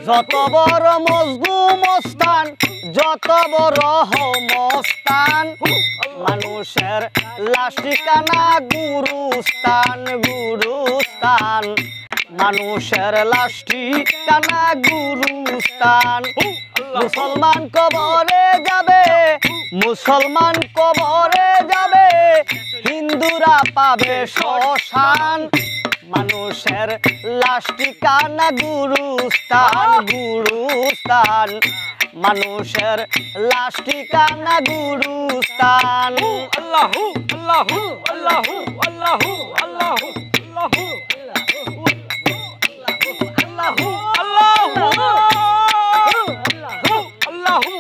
যত বড় মজলুম স্থান, যত বড় মস্তান, মানুষের লাশ ঠিকানা গুরুস্থান, গুরুস্থান, মানুষের লাশ ঠিকানা গুরুস্থান। মুসলমান কবরে যাবে, মুসলমান কবরে যাবে, হিন্দুরা পাবে শ্মশান। মানুষের লাশ ঠিকানা গুরুস্থান, গুরুস্থান, মানুষের লাশ ঠিকানা গুরুস্থান। আল্লাহু আল্লাহু আল্লাহু আল্লাহু আল্লাহু আল্লাহু আল্লাহু আল্লাহু আল্লাহু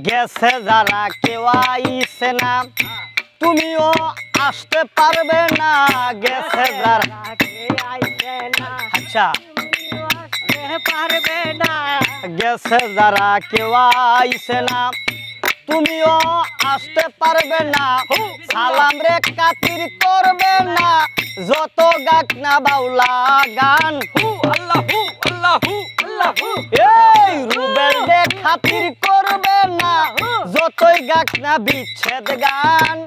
গেছে যারা কেউ আইছে না, তুমিও আসতে পারবে না। গেছে যারা আচ্ছা পারবে না, গেছে যারা কেউ আইছে না, তুমিও আসতে পারবে না। সালাম রে কাতির করবে না, যত গাক না বাউলা গান। আল্লাহু আল্লাহু আল্লাহু এই রুবেল রে খাতির করবে না, যতই গাক না বিচ্ছেদ গান।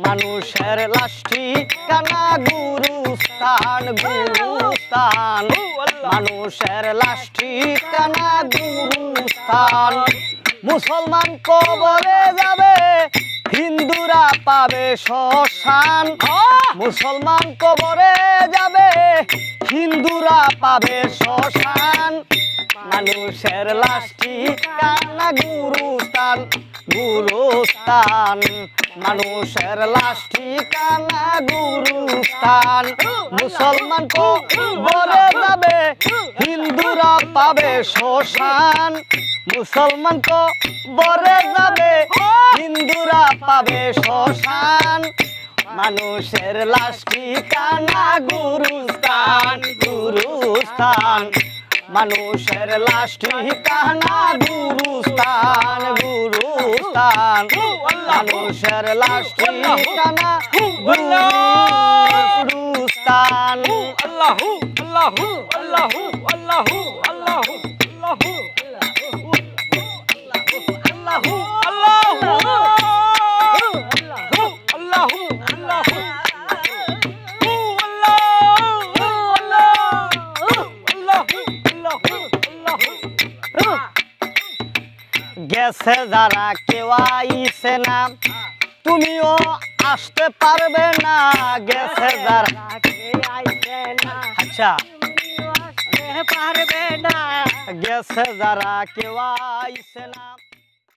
মানুষের লাশ ঠিকানা গুরুস্থান, গুরুস্থান, মানুষের লাশ ঠিকানা গুরুস্থান। মুসলমান কবরে যাবে, হিন্দুরা পাবে শ্মশান। মুসলমান কবরে যাবে, হিন্দুরা পাবে শ্মশান। মানুষের লাশ ঠিকানা গুরুস্থান, গুরুস্থান, মানুষের লাশ ঠিকানা গুরুস্থান। মুসলমান কবরে যাবে, হিন্দুরা পাবে শ্মশান। মুসলমান কবরে যাবে, হিন্দুরা পাবে শ্মশান। মানুষের লাশ ঠিকানা গুরুস্থান, গুরুস্থান, মানুষের লাশ ঠিকানা গুরুস্থান, গুরুস্থান, মানুষের লাশ ঠিকানা গুরুস্থান। আল্লাহু আল্লাহু আল্লাহু আল্লাহু আল্লাহু আল্লাহু গেছে যারা কেউ আইছে না, তুমিও আসতে পারবে না। গেছে যারা আচ্ছা পারবে না, গেছে যারা কেউ আইছে না।